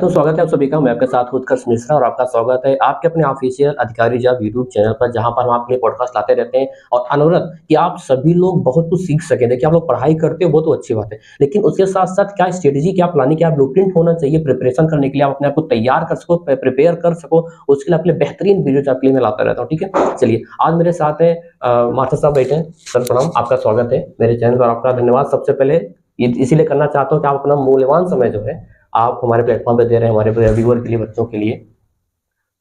तो स्वागत है आप सभी का। मैं आपके साथ उत्कर्ष मिश्रा और आपका स्वागत है आपके अपने ऑफिशियल अधिकारी जॉब यूट्यूब चैनल पर, जहां पर हम आपके लिए पॉडकास्ट लाते रहते हैं और अनुरोध कि आप सभी लोग बहुत कुछ सीख सकें। देखिए, आप लोग पढ़ाई करते हो वो तो अच्छी बात है, लेकिन उसके साथ-साथ क्या स्ट्रेटेजी, क्या प्लानिंग, क्या ब्लूप्रिंट होना चाहिए प्रिपरेशन करने के लिए, आप अपने आप को तैयार कर सको, प्रिपेयर कर सको, उसके लिए आपके लिए बेहतरीन वीडियोज़ आपके लिए मैं लाता रहता हूँ, ठीक है? चलिए, आज मेरे साथ हैं मास्टर साहब बैठे हैं। सर प्रणाम, आपका स्वागत है मेरे चैनल पर। आपका धन्यवाद सबसे पहले ये इसीलिए करना चाहता हूँ कि आप अपना मूल्यवान समय जो है आप हमारे प्लेटफॉर्म पे दे रहे हैं, हमारे व्यूअर के लिए, बच्चों के लिए।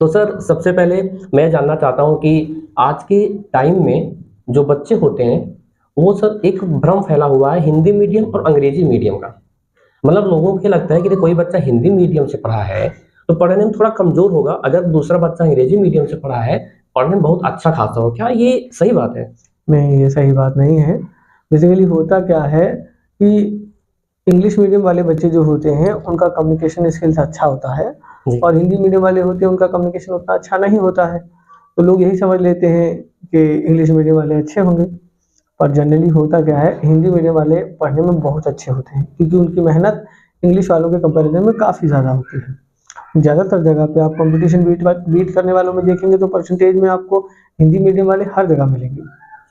तो सर, सबसे पहले मैं जानना चाहता हूँ कि आज के टाइम में जो बच्चे होते हैं, वो सर एक भ्रम फैला हुआ है हिंदी मीडियम और अंग्रेजी मीडियम का। मतलब लोगों को लगता है कि कोई बच्चा हिंदी मीडियम से पढ़ा है, तो पढ़ने में थोड़ा कमज़ोर होगा, अगर दूसरा बच्चा अंग्रेजी मीडियम से पढ़ा है, पढ़ने में बहुत अच्छा खासा हो। क्या ये सही बात है? नहीं, ये सही बात नहीं है। बेसिकली होता क्या है कि इंग्लिश मीडियम वाले बच्चे जो होते हैं, उनका कम्युनिकेशन स्किल्स अच्छा होता है जी। और हिंदी मीडियम वाले होते हैं, उनका कम्युनिकेशन उतना अच्छा नहीं होता है। तो लोग यही समझ लेते हैं कि इंग्लिश मीडियम वाले अच्छे होंगे, पर जनरली होता क्या है, हिंदी मीडियम वाले पढ़ने में बहुत अच्छे होते हैं, क्योंकि उनकी मेहनत इंग्लिश वालों के कंपैरिज़न में काफ़ी ज़्यादा होती है। ज़्यादातर जगह पे आप कॉम्पिटिशन बीट करने वालों में देखेंगे तो परसेंटेज में आपको हिंदी मीडियम वाले हर जगह मिलेंगे।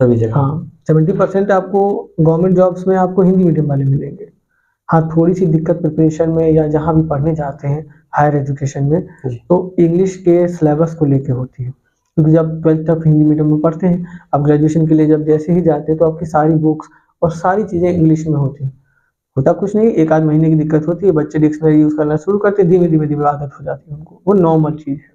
सभी जगह। हाँ, 70% आपको गवर्नमेंट जॉब्स में आपको हिंदी मीडियम वाले मिलेंगे। हाँ, थोड़ी-सी दिक्कत प्रिपरेशन में या जहाँ भी पढ़ने जाते हैं हायर एजुकेशन में, जी। तो इंग्लिश के सिलेबस को लेके होती है। क्योंकि जब 12th तक हिंदी मीडियम में पढ़ते हैं, अब ग्रेजुएशन के लिए जब जैसे ही जाते हैं तो आपकी सारी बुक्स और सारी चीज़ें इंग्लिश में होती हैं। होता कुछ नहीं, 1 आध महीने की दिक्कत होती है, बच्चे डिक्शनरी यूज़ करना शुरू करते हैं, धीमे-धीमे आदत हो जाती है उनको, वो नॉर्मल चीज़ है।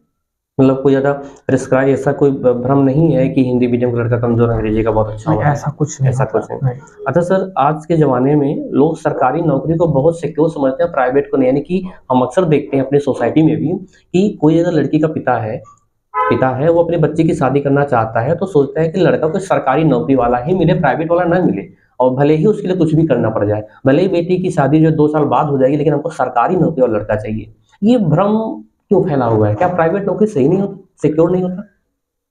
मतलब कोई ज़्यादा प्रिस्क्राइब ऐसा कोई भ्रम नहीं है कि हिंदी मीडियम का लड़का कमज़ोर, अंग्रेजी का बहुत अच्छा नहीं, होता है, ऐसा कुछ नहीं ऐसा होता, कुछ नहीं। नहीं। अच्छा सर, आज के ज़माने में लोग सरकारी नौकरी को बहुत सिक्योर समझते हैं, प्राइवेट को नहीं। यानी कि हम अक्सर देखते हैं अपनी सोसाइटी में भी कि कोई अगर लड़की का पिता है, वो अपने बच्चे की शादी करना चाहता है, तो सोचता है कि लड़का कोई सरकारी नौकरी वाला ही मिले, प्राइवेट वाला ना मिले, और भले ही उसके लिए कुछ भी करना पड़ जाए। भले ही बेटी की शादी जो है 2 साल बाद हो जाएगी, लेकिन हमको सरकारी नौकरी वाला लड़का चाहिए। ये भ्रम क्यों फैला हुआ है? क्या प्राइवेट नौकरी सही नहीं होती, सिक्योर नहीं होता?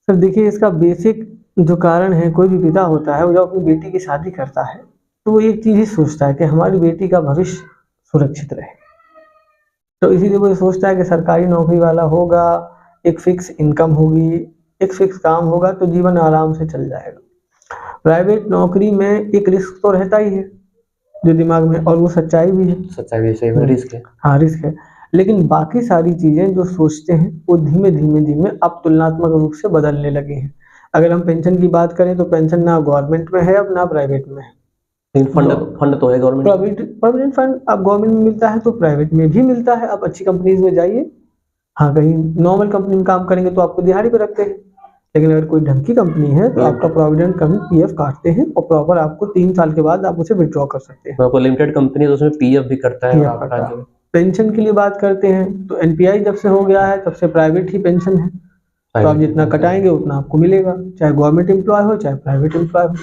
सर देखिए, इसका बेसिक जो कारण है, कोई भी पिता होता है वो जब अपनी बेटी की शादी करता है, तो वो एक चीज़ ही सोचता है कि हमारी बेटी का भविष्य सुरक्षित रहे। तो इसीलिए वो ये सोचता है कि सरकारी नौकरी वाला होगा, एक फिक्स इनकम होगी, एक फिक्स काम होगा तो जीवन आराम से चल जाएगा। प्राइवेट नौकरी में एक रिस्क तो रहता ही है, जो दिमाग में, और वो सच्चाई भी है। सच्चाई भी सही में रिस्क है। हाँ, रिस्क है। लेकिन बाकी सारी चीज़ें जो सोचते हैं, वो धीमे-धीमे अब तुलनात्मक रूप से बदलने लगे हैं। अगर हम पेंशन की बात करें, तो पेंशन ना गवर्नमेंट में है अब, ना प्राइवेट में है। लेकिन फंड तो है गवर्नमेंट। प्रोविडेंट फंड अब गवर्नमेंट में मिलता है, तो प्राइवेट में भी मिलता है। आप अच्छी कंपनीज़ में जाइए, हाँ, कहीं नॉर्मल कंपनी में काम करेंगे तो आपको दिहाड़ी पे रखते हैं। लेकिन अगर कोई ढंग की कंपनी है, तो आपका प्रोविडेंट कभी पीएफ काटते हैं और प्रॉपर आपको 3 साल के बाद आप उसे विथड्रॉ कर सकते हैं। कोई लिमिटेड कंपनी है तो उसमें पीएफ भी करता है, और पीएफ आपका कटता है। जो पेंशन के लिए बात करते हैं, तो एनपीआई जब से हो गया है, तब से प्राइवेट ही पेंशन है। तो आप जितना कटाएँगे उतना आपको मिलेगा, चाहे गवर्नमेंट एम्प्लॉय हो, चाहे प्राइवेट एम्प्लॉय हो।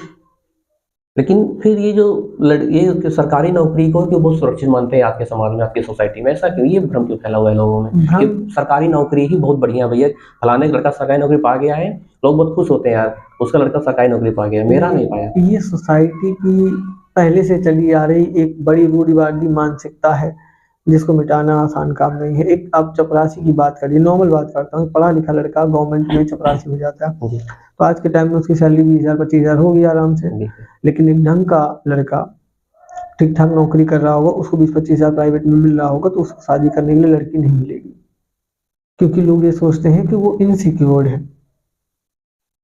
लेकिन फिर ये जो ये कि सरकारी नौकरी को क्यों बहुत सुरक्षित मानते हैं आपके समाज में, आपकी सोसाइटी में? ऐसा क्यों, ये भ्रम क्यों फैला हुआ है लोगों में कि भ्रम सरकारी नौकरी ही बहुत बढ़िया है भैया, फलाने का लड़का सरकारी नौकरी पा गया है, लोग बहुत खुश होते हैं यार, उसका लड़का सरकारी नौकरी पा गया, मेरा नहीं पाया। ये सोसाइटी की पहले से चली आ रही एक बड़ी रूढ़िवादी मानसिकता है, जिसको मिटाना आसान काम नहीं है। एक आप चपरासी की बात करिए, नॉर्मल बात करता हूँ, पढ़ा लिखा लड़का गवर्नमेंट में चपरासी हो जाता है, जी। तो आज के टाइम में उसकी सैलरी 20,000 25,000 होगी आराम से। जी। लेकिन एक ढंग का लड़का ठीक ठाक नौकरी कर रहा होगा, उसको 20-25,000 प्राइवेट में मिल रहा होगा, तो उसको शादी करने के लिए लड़की नहीं मिलेगी, क्योंकि लोग ये सोचते हैं कि वो इनसिक्योर्ड है।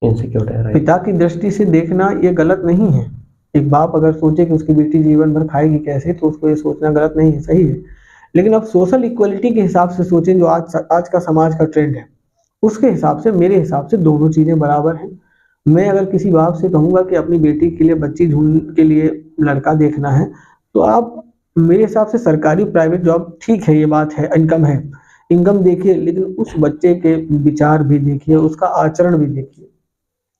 इनसिक्योर है, राइट। पिता की दृष्टि से देखना ये गलत नहीं है। एक बाप अगर सोचे कि उसकी बेटी जीवन भर खाएगी कैसे, तो उसको ये सोचना गलत नहीं है, सही है। लेकिन अब सोशल इक्वलिटी के हिसाब से सोचें, जो आज का समाज का ट्रेंड है, उसके हिसाब से, मेरे हिसाब से दोनों चीज़ें बराबर हैं। मैं अगर किसी बाप से कहूँगा कि अपनी बेटी के लिए, बच्ची ढूँढ के लिए लड़का देखना है, तो आप, मेरे हिसाब से सरकारी प्राइवेट जॉब ठीक है, ये बात है, इनकम है। इनकम देखिए, लेकिन उस बच्चे के विचार भी देखिए, उसका आचरण भी देखिए।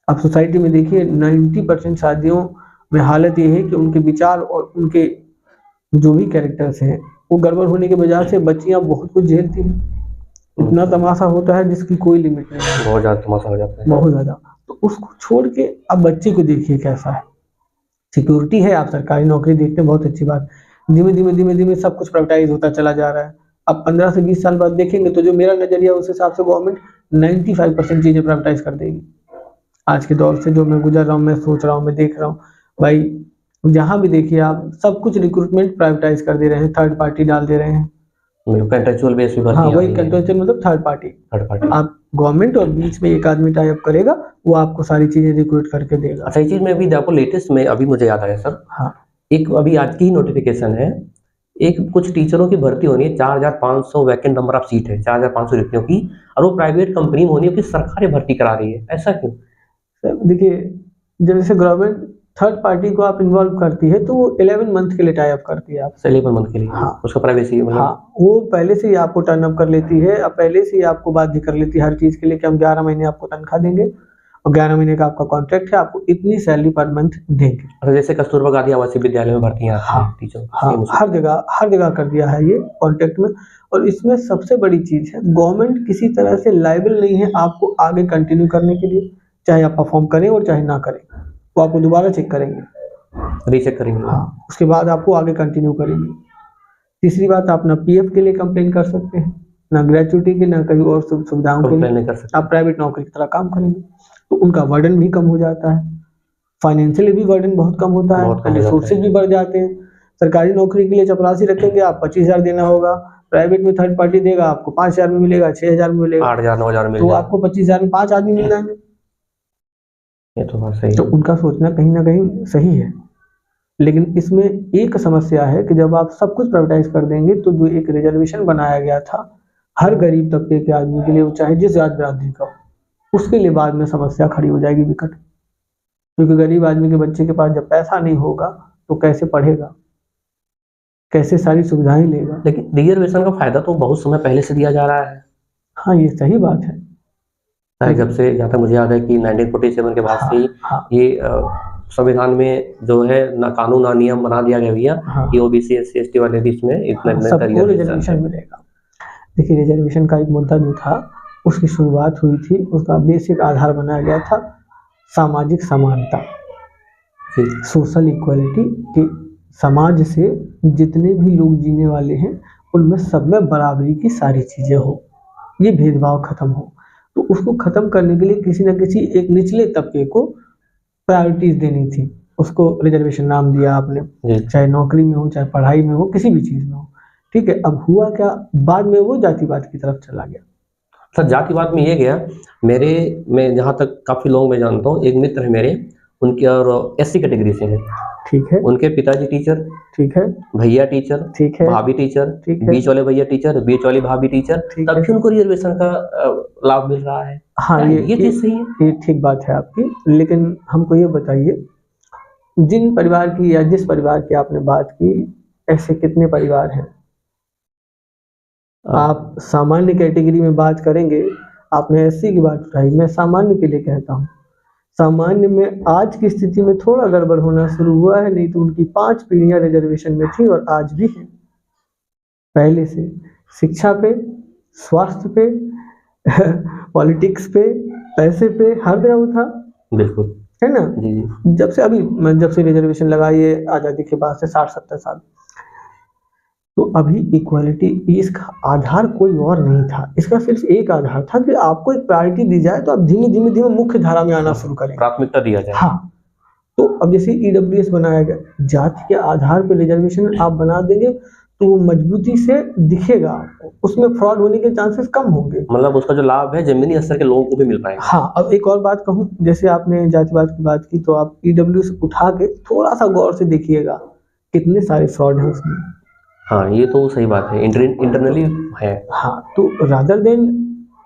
आप सोसाइटी में देखिए, 90% शादियों में हालत ये है कि उनके विचार और उनके जो भी कैरेक्टर्स हैं, वो गड़बड़ होने की वजह से बच्चियाँ बहुत कुछ झेलती हैं। इतना तमाशा होता है जिसकी कोई लिमिट नहीं है, बहुत ज़्यादा तमाशा हो जाता है। बहुत ज़्यादा। तो उसको छोड़ के अब बच्चे को देखिए कैसा है। सिक्योरिटी है, आप सरकारी नौकरी देखते हैं, बहुत अच्छी बात। धीमे-धीमे सब कुछ प्राइवेटाइज़ होता चला जा रहा है। अब 15 से 20 साल बाद देखेंगे तो जो मेरा नजरिया उस हिसाब से गवर्नमेंट 95% चीजें प्राइवेटाइज कर देगी। आज के दौर से जो मैं गुजर रहा हूँ, मैं सोच रहा हूँ, मैं देख रहा हूँ भाई, जहां भी देखिए आप सब कुछ रिक्रूटमेंट प्राइवेटाइज कर दे रहे हैं, थर्ड पार्टी डाल दे रहे हैं। कंट्रेक्चुअल बेस पे भर्ती हाँ, आ वही रही है। कंट्रेक्चुअल मतलब थर्ड पार्टी। Third party. आप गवर्नमेंट और बीच में एक आदमी टाई अप करेगा, वो आपको सारी चीजें रिक्रूट करके देगा। अच्छा, ये चीज मैं अभी आपको लेटेस्ट में अभी मुझे याद आया सर, हाँ, एक अभी आज की ही नोटिफिकेशन है, एक कुछ टीचरों की भर्ती होनी है, 4,500 वैकेंट नंबर ऑफ सीट है, 4,500 रिक्तियों की, और वो प्राइवेट कंपनी में होनी है, फिर सरकार ही भर्ती करा रही है, ऐसा क्यों? देखिए जैसे गवर्नमेंट थर्ड पार्टी को आप इन्वॉल्व करती है तो वो 11 मंथ के लिए टाई अप करती है आपसे। 11 मंथ के लिए। हाँ, उसका प्राइवेसी मतलब। हाँ, वो पहले से ही आपको टर्न अप कर लेती है, अब पहले से ही आपको बाध्य कर लेती है हर चीज के लिए कि हम 11 महीने आपको तनख्वाह देंगे और 11 महीने का आपका कॉन्ट्रैक्ट है, आपको इतनी सैलरी पर मंथ देंगे। अच्छा, जैसे कस्तूरबा गांधी आवासीय विद्यालय में भर्तियां आती हैं टीचर। हाँ, हर जगह कर दिया है ये कॉन्ट्रैक्ट में। और इसमें सबसे बड़ी चीज है, गवर्नमेंट किसी तरह से लायबल नहीं है आपको आगे कंटिन्यू करने के लिए, चाहे आप परफॉर्म करें और चाहे ना करें, वो आपको दोबारा चेक करेंगे, रीचेक करेंगे। हाँ, उसके बाद आपको आगे कंटिन्यू करेंगे। तीसरी बात, आप ना पीएफ के लिए कंप्लेन कर सकते हैं, ना ग्रेचुइटी के, ना कहीं और सुविधाओं के कंप्लेन लिए। नहीं कर सकते। आप प्राइवेट नौकरी की तरह काम करेंगे तो उनका वर्डन भी कम हो जाता है, फाइनेंशियली भी वर्डन बहुत कम होता है, रिसोर्सेज भी बढ़ जाते हैं। सरकारी नौकरी के लिए चपरासी रखेंगे आप, 25,000 देना होगा, प्राइवेट में थर्ड पार्टी देगा आपको 5,000 में मिलेगा, 6,000 में मिलेगा, 8,000 9,000 मिल तो जाए। आपको 25,000 में 5 आदमी मिल जाएंगे। ये तो बात सही तो है। उनका सोचना कहीं ना कहीं सही है, लेकिन इसमें एक समस्या है कि जब आप सब कुछ प्राइवेटाइज कर देंगे तो जो एक रिजर्वेशन बनाया गया था हर गरीब तबके के आदमी के लिए, वो चाहे जिस जात बिरादरी का हो, उसके लिए बाद में समस्या खड़ी हो जाएगी विकट। क्योंकि गरीब आदमी के बच्चे के पास जब पैसा नहीं होगा तो कैसे पढ़ेगा, कैसे सारी सुविधाएं लेगा। लेकिन रिजर्वेशन का फायदा तो बहुत समय पहले से दिया जा रहा है। हाँ, ये सही बात है। जब से, जहाँ तक मुझे याद है कि 1947 के बाद से ही हाँ, ये संविधान में जो है ना कानून ना नियम बना दिया गया भैया हाँ, कि ओबीसी एससी एसटी वाले भी इसमें इतना सबको रिजर्वेशन मिलेगा। देखिए रिजर्वेशन का एक मुद्दा जो था उसकी शुरुआत हुई थी, उसका बेसिक आधार बनाया गया था सामाजिक समानता, सोशल इक्वालिटी, कि समाज से जितने भी लोग जीने वाले हैं उनमें सब में बराबरी की सारी चीजें हो, ये भेदभाव खत्म हो। तो उसको खत्म करने के लिए किसी न किसी एक निचले तबके को प्रायोरिटीज देनी थी, उसको रिजर्वेशन नाम दिया आपने, चाहे नौकरी में हो, चाहे पढ़ाई में हो, किसी भी चीज में हो। ठीक है, अब हुआ क्या, बाद में वो जातिवाद की तरफ चला गया। सर जातिवाद में ये गया, मैं जहाँ तक काफी लोग मैं जानता हूँ, एक मित्र है मेरे, उनके और एससी कैटेगरी से हैं। ठीक है, उनके पिताजी टीचर, ठीक है, भैया टीचर, ठीक है, भाभी टीचर, ठीक है, बीच वाले भैया टीचर, बीच वाली भाभी टीचर, ठीक तब है। भी उनको रिजर्वेशन का लाभ मिल रहा है। हाँ, ये चीज सही है। ये ठीक बात है आपकी, लेकिन हमको ये बताइए, जिन परिवार की या जिस परिवार की आपने बात की, ऐसे कितने परिवार हैं? आप सामान्य कैटेगरी में बात करेंगे, आपने एससी की बात उठाई, मैं सामान्य के लिए कहता हूँ, सामान्य में आज की स्थिति में थोड़ा गड़बड़ होना शुरू हुआ है, नहीं तो उनकी 5 पीढ़ियां रिजर्वेशन में थी और आज भी है। पहले से शिक्षा पे, स्वास्थ्य पे, पॉलिटिक्स पे, पैसे पे, हर जगह वो था। बिल्कुल, है ना? जी जी। जब से रिजर्वेशन लगा ये आज़ादी के बाद से 60-70 साल, तो अभी इक्वालिटी, इसका आधार कोई और नहीं था, इसका सिर्फ एक आधार था कि आपको एक प्रायोरिटी दी जाए तो आप धीमे धीमे मुख्य धारा में आना शुरू करें, प्राथमिकता दिया जाए। हाँ, तो अब जैसे ईडब्ल्यूएस बनाया गया, जाति के आधार पर रिजर्वेशन आप बना देंगे तो वो मजबूती से दिखेगा, उसमें फ्रॉड होने के चांसेस कम होंगे, मतलब उसका जो लाभ है जमीनी स्तर के लोगों को भी मिल पाएगा। हाँ। अब एक और बात कहूँ, जैसे आपने जातिवाद की बात की, तो आप ईडब्ल्यूएस उठा के थोड़ा सा गौर से देखिएगा, कितने सारे फ्रॉड हैं उसमें। हाँ, ये तो सही बात है, इंटरनली है। हाँ, तो रादर देन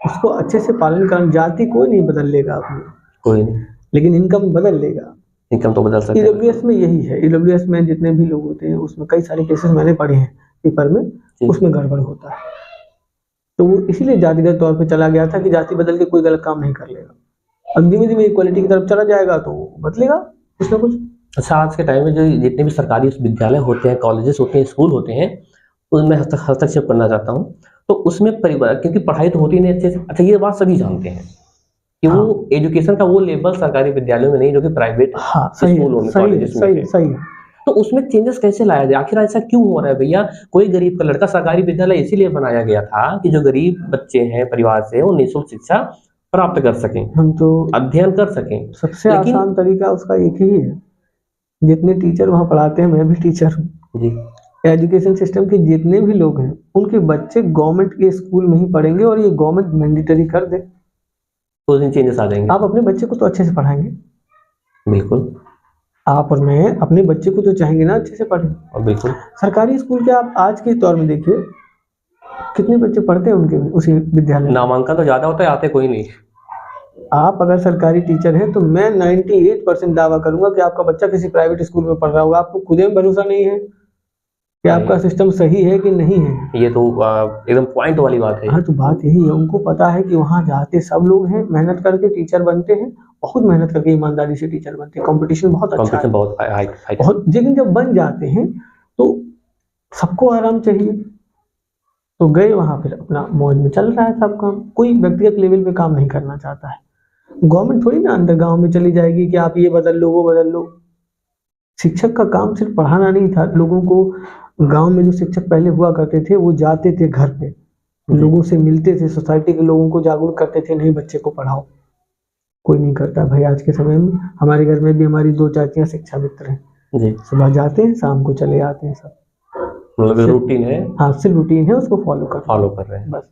उसको अच्छे से पालन करना, जाति कोई नहीं बदल लेगा अपनी, कोई नहीं, लेकिन इनकम बदल लेगा। इनकम तो बदल सकते हैं। ईडब्ल्यूएस में यही है, ईडब्ल्यूएस में जितने भी लोग होते हैं उसमें कई सारे केसेस मैंने पढ़े हैं पेपर में, उसमें गड़बड़ होता है, तो वो इसीलिए जातिगत तौर पे चला गया था कि जाति बदल के कोई गलत काम नहीं कर लेगा। अब धीमे धीमे इक्वालिटी की तरफ चला जाएगा तो बदलेगा कुछ ना कुछ। अच्छा, आज के टाइम में जो जितने भी सरकारी विद्यालय होते हैं, कॉलेजेस होते हैं, स्कूल होते हैं, उसमें हस्तक्षेप करना चाहता हूँ। तो उसमें परिवार, क्योंकि पढ़ाई तो होती नहीं अच्छे से, अच्छा ये बात सभी जानते हैं कि वो एजुकेशन का वो लेवल सरकारी विद्यालयों में नहीं जो कि प्राइवेट स्कूलों में, कॉलेजेस में है। सही। तो उसमें चेंजेस कैसे लाया जाए? आखिर ऐसा क्यों हो रहा है भैया? कोई गरीब का लड़का सरकारी विद्यालय इसीलिए बनाया गया था कि जो गरीब बच्चे हैं परिवार से, वो निःशुल्क शिक्षा प्राप्त कर सकें, हम तो अध्ययन कर सकें। सबसे लेकिन आसान तरीका उसका एक ही है, जितने टीचर वहाँ पढ़ाते हैं, मैं भी टीचर हूँ, जी, एजुकेशन सिस्टम के जितने भी लोग हैं, उनके बच्चे गवर्नमेंट के स्कूल में ही पढ़ेंगे और ये गवर्नमेंट मैंडेटरी कर दे। तो दिन चेंजेस आ जाएँगे। आप अपने बच्चे को तो अच्छे से पढ़ाएंगे, बिल्कुल, आप और मैं अपने बच्चे को तो चाहेंगे ना अच्छे से पढ़े। और बिल्कुल। सरकारी स्कूल के आप आज के दौर में देखिए, कितने बच्चे पढ़ते हैं उनके उसी विद्यालय में। नामांकन तो ज़्यादा होता है, आते कोई नहीं। आप अगर सरकारी टीचर हैं तो मैं 98% दावा करूंगा कि आपका बच्चा किसी प्राइवेट स्कूल में पढ़ रहा होगा। आपको खुद में भरोसा नहीं है कि आपका सिस्टम सही है कि नहीं है। ये तो एकदम पॉइंट वाली बात है। हाँ, तो बात यही है, उनको पता है कि वहाँ जाते सब लोग हैं, मेहनत करके टीचर बनते हैं, बहुत मेहनत करके ईमानदारी से टीचर बनते हैं, कंपटीशन बहुत अच्छा है, कॉम्पिटिशन बहुत हाई हाई। बहुत। लेकिन जब बन जाते हैं तो सबको आराम चाहिए, तो गए वहाँ फिर अपना मौज में चल रहा है सब काम, कोई व्यक्तिगत लेवल पे काम नहीं करना चाहता है। गवर्नमेंट थोड़ी ना अंदर गांव में चली जाएगी कि आप ये बदल लो वो बदल लो। शिक्षक का काम सिर्फ पढ़ाना नहीं था, लोगों को गांव में जो शिक्षक पहले हुआ करते थे वो जाते थे घर पे, लोगों से मिलते थे, सोसाइटी के लोगों को जागरूक करते थे, नहीं बच्चे को पढ़ाओ। कोई नहीं करता भाई आज के समय में। हमारे घर में भी हमारी 2 चाचियां शिक्षा मित्र हैं जी, सुबह जाते हैं शाम को चले आते हैं सब। मतलब रूटीन है, हाँ, सिर्फ रूटीन है, उसको फॉलो कर रहे हैं। बस।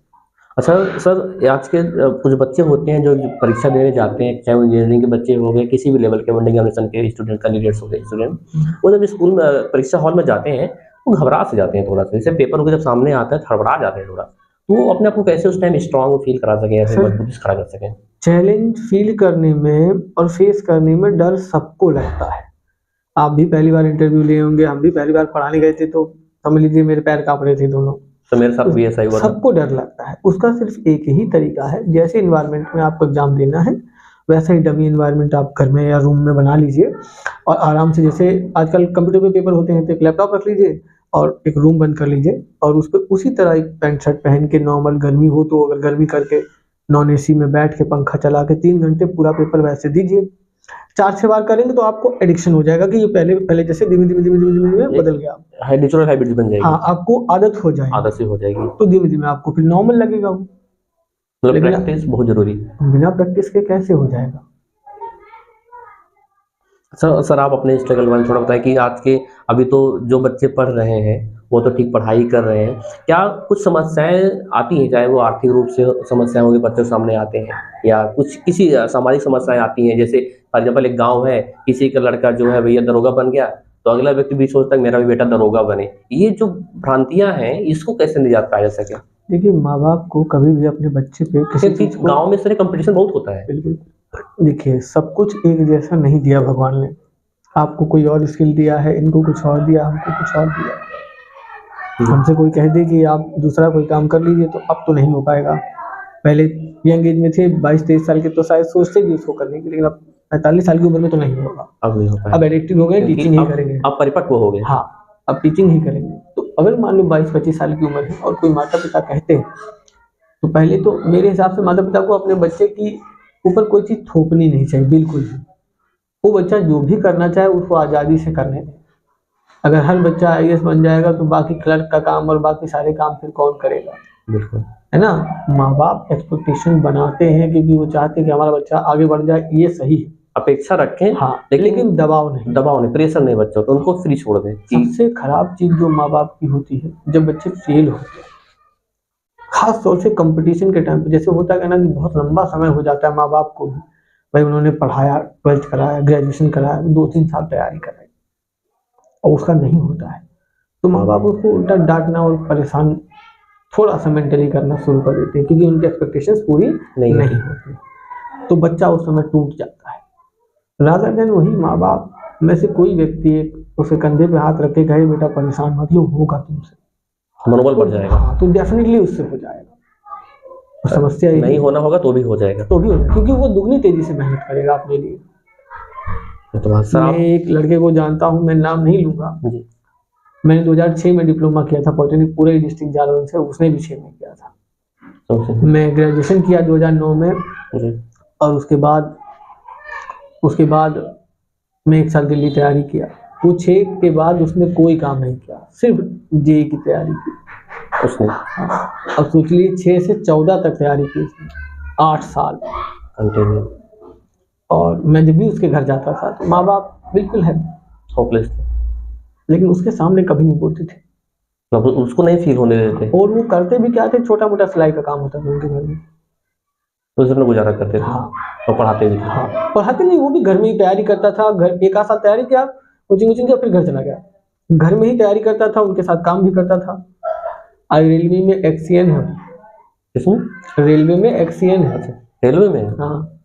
अच्छा सर, आज के कुछ बच्चे होते हैं जो परीक्षा देने जाते हैं, चाहे वो इंजीनियरिंग के बच्चे हो गए, किसी भी लेवल के वनडे एग्जामिनेशन के स्टूडेंट कैंडिडेट्स हो गए स्टूडेंट, वो जब स्कूल में परीक्षा हॉल में जाते हैं तो घबरा से जाते हैं थोड़ा सा, जैसे पेपर उनके जब सामने आता है हड़बड़ा जाते हैं थोड़ा। तो वो अपने आप को कैसे उस टाइम स्ट्रांग फील करा सकें, ऐसे सर, मजबूती से खड़ा कर सकें? चैलेंज फील करने में और फेस करने में डर सबको लगता है। आप भी पहली बार इंटरव्यू लिए होंगे, हम भी पहली बार पढ़ाने गए थे, तो समझ लीजिए मेरे पैर कांप रहे थे दोनों। तो मेरे साथ भी ऐसा ही हुआ था। सबको डर लगता है, उसका सिर्फ एक ही तरीका है, जैसे इन्वायरमेंट में आपको एग्जाम देना है वैसा ही डमी इन्वायरमेंट आप घर में या रूम में बना लीजिए और आराम से, जैसे आजकल कंप्यूटर पे पेपर होते हैं, तो एक लैपटॉप रख लीजिए और एक रूम बंद कर लीजिए और उस पर उसी तरह एक पैंट शर्ट पहन के, नॉर्मल गर्मी हो तो अगर गर्मी करके नॉन एसी में बैठ के पंखा चला के 3 घंटे पूरा पेपर वैसे दीजिए। 4-6 बार करेंगे तो आपको एडिक्शन हो जाएगा कि ये पहले पहले जैसे धीमे धीमे धीमे धीमे धीमे बदल गया। नेचुरल हैबिट्स बन जाएगी। हाँ, आपको आदत हो जाएगी, आदत सी हो जाएगी, तो धीमे धीमे आपको फिर नॉर्मल लगेगा वो। मतलब लेकिन प्रैक्टिस बहुत जरूरी है। बिना प्रैक्टिस के कैसे हो जाएगा? सर आप अपने स्ट्रगल वाले थोड़ा बताएं कि आज के अभी तो जो बच्चे पढ़ रहे हैं वो तो ठीक पढ़ाई कर रहे हैं, क्या कुछ समस्याएं आती हैं, चाहे वो आर्थिक रूप से समस्याएं होंगी बच्चों के सामने आते हैं, या कुछ किसी सामाजिक समस्याएं आती हैं, जैसे फॉर एग्जाम्पल एक गांव है, किसी का लड़का जो है भैया दरोगा बन गया, तो अगला व्यक्ति भी सोचता है मेरा भी बेटा दरोगा बने। ये जो भ्रांतियां हैं इसको कैसे निजात पाया जा सके? देखिए, माँ बाप को कभी भी अपने बच्चे पे किसी चीज को, गाँव में इस तरह कंपटीशन बहुत होता है। बिल्कुल, देखिए सब कुछ एक जैसा नहीं दिया भगवान ने। आपको कोई और स्किल दिया है, इनको कुछ और दिया, हमको कुछ और दिया। हमसे कोई कह दे कि आप दूसरा कोई काम कर लीजिए तो अब तो नहीं हो पाएगा। पहले यंग एज में थे 22-23 साल के तो शायद सोचते भी उसको करने की, लेकिन अब 45 साल की उम्र में तो नहीं होगा। अब नहीं हो पाएगा, अब एडिक्टिव हो गए, टीचिंग ही करेंगे। अब परिपक्व हो गए। हाँ, अब टीचिंग ही करेंगे। तो अगर मान लो 22-25 साल की उम्र है और कोई माता पिता कहते हैं, तो पहले तो मेरे हिसाब से माता पिता को अपने बच्चे की ऊपर कोई चीज थोपनी नहीं चाहिए, बिल्कुल भी। वो बच्चा जो भी करना चाहे उसको आज़ादी से करने दें। अगर हर बच्चा IAS बन जाएगा तो बाकी क्लर्क का काम और बाकी सारे काम फिर कौन करेगा? बिल्कुल, है ना? माँ बाप एक्सपेक्टेशन बनाते हैं क्योंकि वो चाहते हैं कि हमारा बच्चा आगे बढ़ जाए, ये सही है, अपेक्षा रखें। हाँ, लेकिन दबाव नहीं, प्रेशर नहीं बच्चों को, उनको फ्री छोड़ दें। सबसे खराब चीज जो माँ बाप की होती है जब बच्चे फेल होते हैं, खास तौर से कंपटीशन के टाइम पे, जैसे होता है ना कि बहुत लंबा समय हो जाता है माँ बाप को भी, भाई उन्होंने पढ़ाया, 12th कराया, ग्रेजुएशन कराया, 2-3 साल तैयारी कराई और उसका नहीं होता है, तो माँ बाप उसको उल्टा डांटना और परेशान थोड़ा सा मेंटली करना शुरू कर देते हैं क्योंकि उनकी एक्सपेक्टेशंस पूरी नहीं होती, तो बच्चा उस समय टूट जाता है। रादर देन वही माँ बाप में से कोई व्यक्ति एक उसके कंधे पे हाथ रख के कहे बेटा परेशान मत लो, होगा तुमसे, मनोबल बढ़ जाएगा। हाँ, तो डेफिनेटली उससे हो जाएगा। समस्या नहीं होना होगा तो भी हो जाएगा, क्योंकि वो दुगनी तेजी से मेहनत करेगा अपने लिए। तो सर मैं एक लड़के को जानता हूँ, मैं नाम नहीं लूंगा, मैंने 2006 में डिप्लोमा किया था पॉलिटेक्निक, पूरे डिस्ट्रिक्ट जालौन से, उसने भी 6 में किया था। मैं ग्रेजुएशन किया 2009 में और उसके बाद मैं 1 साल दिल्ली तैयारी किया। वो 6 के बाद उसने कोई काम नहीं किया, सिर्फ जेईई की तैयारी की उसने। हाँ, अब सोच लीजिए 6 से 14 तक तैयारी की उसने, 8 साल कंटिन्यू। और मैं जब भी उसके घर जाता था तो माँ बाप बिल्कुल है होपलेस थे, लेकिन उसके सामने कभी नहीं बोलते थे। मतलब उसको नहीं फील होने देते, और वो करते भी क्या थे, छोटा मोटा सिलाई का काम होता था उनके घर में। तो उसमें गुजारा करते थे। हाँ और पढ़ाते भी थे। हाँ, पढ़ाते नहीं, वो भी घर में ही तैयारी करता था। घर एक आध साल तैयारी किया, कोचिंग वोचिंग किया, फिर घर चला गया। घर में ही तैयारी करता था, उनके साथ काम भी करता था। आज रेलवे में एक्सीएन है, किसमें? रेलवे में एक्सीएन है। अच्छा, रेलवे में है? हाँ,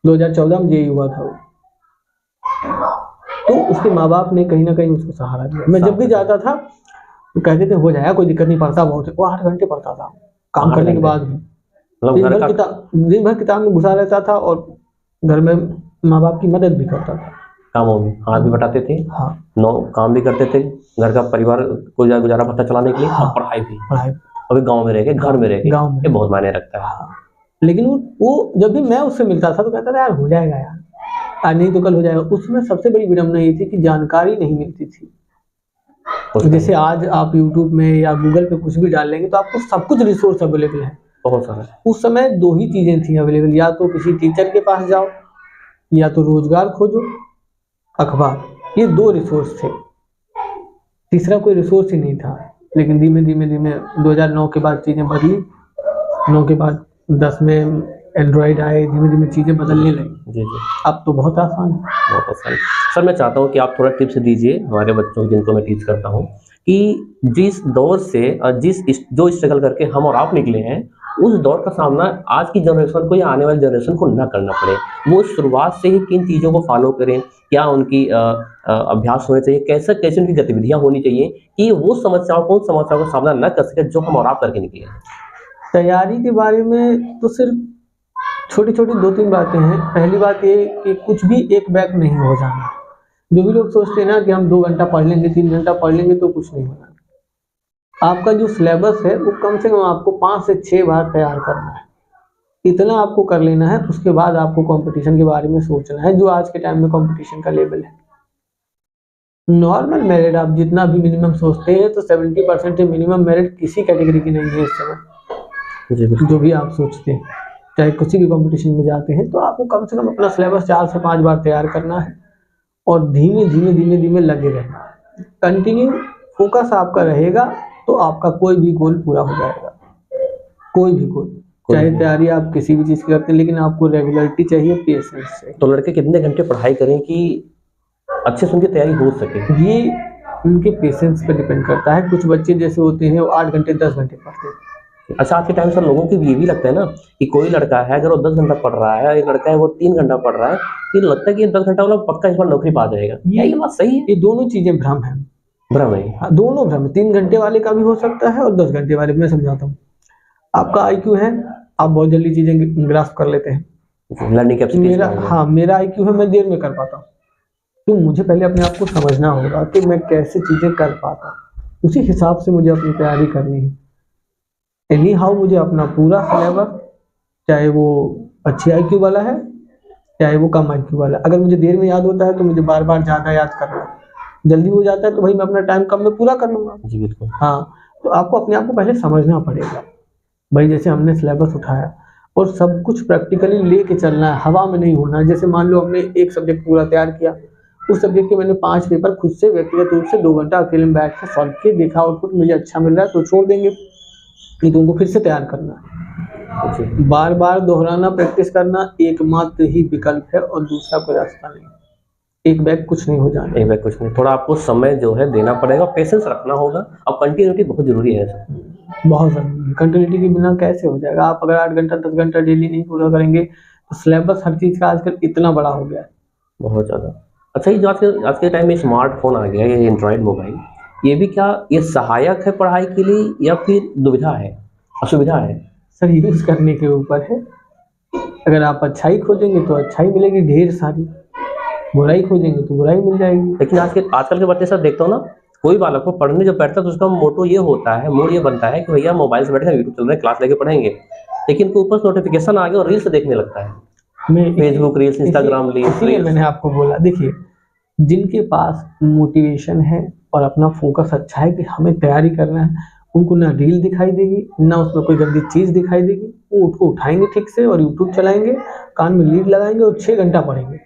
2014 में जेईई हुआ था वो। तो उसके माँ बाप ने कहीं ना कहीं उसको सहारा दिया। मैं जब भी जाता था तो कहते थे हो जाएगा, कोई दिक्कत नहीं, पढ़ता बहुत है। वो 8 घंटे पढ़ता था काम 8 करने के घंटे? बाद भी। मतलब घर का दिन भर किताब में घुसा रहता था और घर में माँ बाप की मदद भी करता था। कामों में हाथ भी बटाते थे। हाँ, काम भी करते थे घर का, परिवार को गुजारा भत्ता चलाने के लिए। हाँ, और पढ़ाई भी। पढ़ाई अभी गांव में रह के, घर में रह के, गाँव में। ये बहुत मायने रखता है। हाँ, लेकिन वो जब भी मैं उससे मिलता था तो कहता था यार हो जाएगा यार, आज नहीं तो कल हो जाएगा। उसमें सबसे बड़ी विडंबना ये थी कि जानकारी नहीं मिलती थी। जैसे आज आप यूट्यूब में या गूगल पे कुछ भी डाल लेंगे तो आपको सब कुछ रिसोर्स अवेलेबल है। बहुत सारा। उस समय 2 ही चीजें थी अवेलेबल, या तो किसी टीचर के पास जाओ या तो रोजगार खोजो, अखबार, ये 2 रिसोर्स थे। तीसरा कोई रिसोर्स ही नहीं था। लेकिन धीमे धीमे धीमे 2009 के बाद चीजें बदली। 9 के बाद 10 में एंड्रॉयड आए, धीमे धीमे चीजें बदलने लगी। जी जी, अब तो बहुत आसान है। बहुत आसान। सर मैं चाहता हूँ कि आप थोड़ा टिप्स दीजिए हमारे बच्चों को जिनको मैं टीच करता हूँ, कि जिस दौर से जो स्ट्रगल करके हम और आप निकले हैं, उस दौर का सामना आज की जनरेशन को या आने वाली जनरेशन को ना करना पड़े। वो शुरुआत से ही किन चीज़ों को फॉलो करें, क्या उनकी अभ्यास होने चाहिए, कैसे कैसे उनकी गतिविधियाँ होनी चाहिए कि वो समस्याओं का सामना न कर सके जो हम और आप करके निकले हैं। तैयारी के बारे में तो सिर्फ छोटी छोटी 2-3 बातें हैं। पहली बात ये कि कुछ भी एक बैग नहीं हो जाना। जो भी लोग सोचते हैं ना कि हम 2 घंटा पढ़ लेंगे, 3 घंटा पढ़ लेंगे तो कुछ नहीं होना। आपका जो सिलेबस है वो कम से कम आपको 5 से 6 बार तैयार करना है। इतना आपको कर लेना है, उसके बाद आपको कंपटीशन के बारे में सोचना है, जो आज के टाइम में कंपटीशन का लेवल है। नॉर्मल मेरिट आप जितना भी मिनिमम सोचते हैं तो 70% मिनिमम मेरिट किसी कैटेगरी की नहीं है इस समय। जो भी आप सोचते हैं, चाहे किसी भी कंपटीशन में जाते हैं, तो आपको कम से कम अपना सिलेबस 4 से 5 बार तैयार करना है और धीमे धीमे लगे रहना है। कंटिन्यू फोकस आपका रहेगा तो आपका कोई भी गोल पूरा हो जाएगा। कोई भी गोल, चाहे तैयारी आप किसी भी चीज़ की करते हैं, लेकिन आपको रेगुलरिटी चाहिए, पेशेंस चाहिए। तो लड़के कितने घंटे पढ़ाई करें कि अच्छे से उनकी तैयारी हो सके? ये उनके पेशेंस पे डिपेंड करता है। कुछ बच्चे जैसे होते हैं वो 8 घंटे 10 घंटे पढ़ते हैं। अच्छा, आज के टाइम सर लोगों को ये भी लगता है ना कि कोई लड़का है अगर वो 10 घंटा पढ़ रहा है, एक लड़का है वो 3 घंटा पढ़ रहा है, तो लगता है कि 10 घंटा वाला पक्का इस बार नौकरी पा जाएगा। क्या ये बात सही है? ये दोनों चीजें भ्रम है। भ्रम है? हाँ, दोनों भ्रम है। 3 घंटे वाले का भी हो सकता है और 10 घंटे वाले। मैं समझाता हूँ। आपका IQ है, आप बहुत जल्दी चीजें ग्रास्प कर लेते हैं। लर्निंग कैपेसिटी मेरा IQ है, मैं देर में कर पाता हूँ। तो मुझे पहले अपने आप को समझना होगा कि मैं कैसे चीजें कर पाता हूँ, उसी हिसाब से मुझे अपनी तैयारी करनी है। एनी हाउ मुझे अपना पूरा सिलेबस, चाहे वो अच्छी IQ वाला है चाहे वो कम IQ वाला, अगर मुझे देर में याद होता है तो मुझे बार बार ज़्यादा याद करना है। जल्दी हो जाता है तो भाई मैं अपना टाइम कम में पूरा कर लूँगा। जी बिल्कुल। हाँ, तो आपको अपने आप को पहले समझना पड़ेगा। भाई जैसे हमने सिलेबस उठाया और सब कुछ प्रैक्टिकली लेके चलना है, हवा में नहीं होना। जैसे मान लो हमने एक सब्जेक्ट पूरा तैयार किया, उस सब्जेक्ट के मैंने 5 पेपर खुद से व्यक्तिगत रूप से 2 घंटा अकेले में बैठ के सॉल्व किए, देखा आउटपुट मुझे अच्छा मिल रहा है तो छोड़ देंगे, नहीं तो उनको फिर से तैयार करना है। बार बार दोहराना, प्रैक्टिस करना एकमात्र ही विकल्प है और दूसरा कोई रास्ता नहीं। एक बैग कुछ नहीं हो जाना। एक बैग कुछ नहीं, थोड़ा आपको समय जो है देना पड़ेगा, पेशेंस रखना होगा और कंटिन्यूटी बहुत जरूरी है सर। बहुत जरूरी है। कंटिन्यूटी के बिना कैसे हो जाएगा? आप अगर 8 घंटा 10 घंटा डेली नहीं पूरा करेंगे तो सिलेबस हर चीज़ का आजकल इतना बड़ा हो गया है, बहुत ज़्यादा। अच्छा, ये जो आज के टाइम में स्मार्टफोन आ गया है, ये एंड्रॉयड मोबाइल, ये भी क्या ये सहायक है पढ़ाई के लिए या फिर दुविधा है, असुविधा है? सर यूज़ करने के ऊपर है। अगर आप अच्छाई खोजेंगे तो अच्छाई मिलेगी ढेर सारी, बुराई खोजेंगे तो बुराई मिल जाएगी। लेकिन आजकल के बच्चे सर देखता हूँ ना, कोई बालक को पढ़ने जब बैठता है तो उसका मोटो ये होता है, मूड ये बनता है कि भैया मोबाइल से बैठे यूट्यूब चल रहा है, क्लास लेके पढ़ेंगे, लेकिन उनके ऊपर नोटिफिकेशन आ गया और रील्स देखने लगता है। मैं फेसबुक रील्स, इंस्टाग्राम रील्स। मैंने आपको बोला, देखिए जिनके पास मोटिवेशन है और अपना फोकस अच्छा है कि हमें तैयारी करना है, उनको ना रील दिखाई देगी, ना उसमें कोई गंदी चीज़ दिखाई देगी। वो उसको उठाएँगे ठीक से और यूट्यूब चलाएँगे, कान में लीड लगाएँगे और 6 घंटा पढ़ेंगे।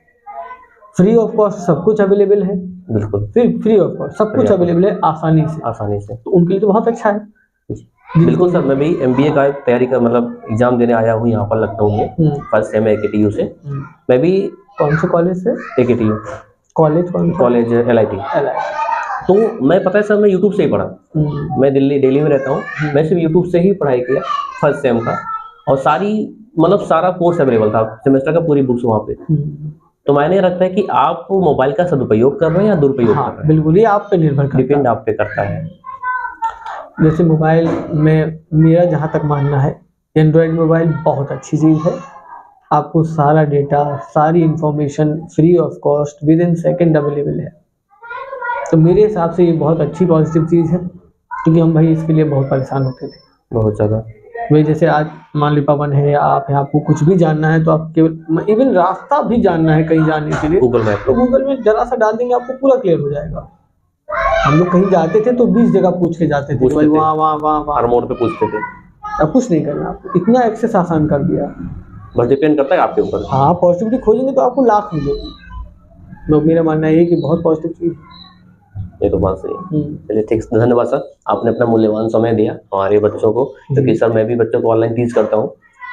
फ्री ऑफ कॉस्ट सब कुछ अवेलेबल है। बिल्कुल, फ्री ऑफ कॉस्ट सब कुछ अवेलेबल है आसानी से। तो उनके लिए तो बहुत अच्छा है। बिल्कुल सर, मैं भी एमबीए का तैयारी कर मतलब एग्ज़ाम देने आया हूँ यहाँ पर लखनऊ में, फर्स्ट सेम एकेटीयू से। मैं भी कौन से कॉलेज से? एकेटीयू कॉलेज कौन सा? College LIT. तो मैं पता है सर, मैं यूट्यूब से ही पढ़ा। मैं दिल्ली में रहता हूँ, मैं सिर्फ यूट्यूब से ही पढ़ाई किया फर्स्ट सेम का, और सारा कोर्स अवेलेबल था, सेमेस्टर का पूरी बुक्स वहाँ पे। तो मायने रखता है कि आप मोबाइल का सदुपयोग कर रहे हैं या दुरुपयोग कर रहे हैं। बिल्कुल, ये आप पे निर्भर करता है। डिपेंड आप पे करता है। जैसे मोबाइल में मेरा जहाँ तक मानना है, एंड्रॉयड मोबाइल बहुत अच्छी चीज़ है। आपको सारा डेटा, सारी information free of cost with in second available है। तो मेरे हिसाब से ये बहुत अच्छी पॉजिटिव चीज़ है, क्योंकि हम भाई इसके लिए बहुत परेशान होते थे, बहुत ज़्यादा। वही जैसे आज मान ली पवन है या आप हैं, आपको कुछ भी जानना है तो आप केवल इवन रास्ता भी जानना है कहीं जाने के लिए, गूगल मैप, तो गूगल में जरा सा डाल देंगे आपको पूरा क्लियर हो जाएगा। हम लोग कहीं जाते थे तो 20 जगह पूछ के जाते थे, भाई वहाँ हर मोड़ पे पूछते थे। अब कुछ नहीं करना, आपको इतना एक्सेस आसान कर दिया। बस डिपेंड करता है आपके ऊपर। हाँ, पॉजिटिविटी खोजेंगे तो आपको लाख मिलेगी। तो मेरा मानना है कि बहुत पॉजिटिव चीज़। ये तो बात सही है। चलिए ठीक, धन्यवाद सर, आपने अपना मूल्यवान समय दिया हमारे बच्चों को, क्योंकि सर मैं भी बच्चों को ऑनलाइन टीच करता हूँ,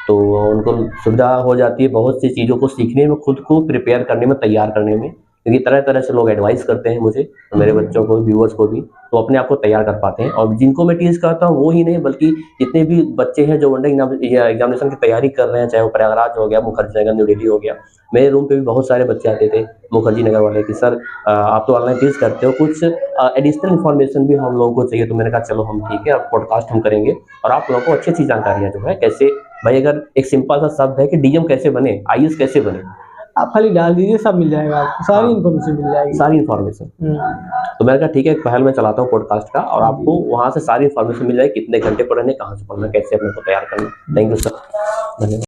तो उनको सुविधा हो जाती है बहुत सी चीज़ों को सीखने में, खुद को प्रिपेयर करने में, तैयार करने में, क्योंकि तरह तरह से लोग एडवाइस करते हैं मुझे, मेरे बच्चों को, व्यूअर्स को भी, तो अपने आप को तैयार कर पाते हैं। और जिनको मैं टीच करता हूँ वो ही नहीं, बल्कि जितने भी बच्चे हैं जो वन डे एग्जामिनेशन की तैयारी कर रहे हैं, चाहे वो प्रयागराज हो गया, मुखर्जी नगर, न्यू दिल्ली हो गया, मेरे रूम पे भी बहुत सारे बच्चे आते थे मुखर्जी नगर वाले कि सर आप तो ऑनलाइन टीच करते हो, कुछ एडिशनल इन्फॉर्मेशन भी हम लोगों को चाहिए। तो मैंने कहा चलो हम ठीक है, अब पॉडकास्ट हम करेंगे और आप लोगों को अच्छी अच्छी जानकारियाँ जो है, कैसे भाई, अगर एक सिंपल सा शब्द है कि डीएम कैसे बने, आईएएस कैसे बने, आप खाली डाल दीजिए, सब मिल जाएगा आपको, सारी इन्फॉर्मेशन मिल जाएगी, सारी इन्फॉर्मेशन। तो मैंने कहा ठीक है, एक पहल मैं चलाता हूँ पॉडकास्ट का, और आपको वहाँ से सारी इन्फॉर्मेशन मिल जाएगी, कितने घंटे पढ़ने, कहाँ से पढ़ना, कैसे अपने को तैयार करना। थैंक यू सर, धन्यवाद।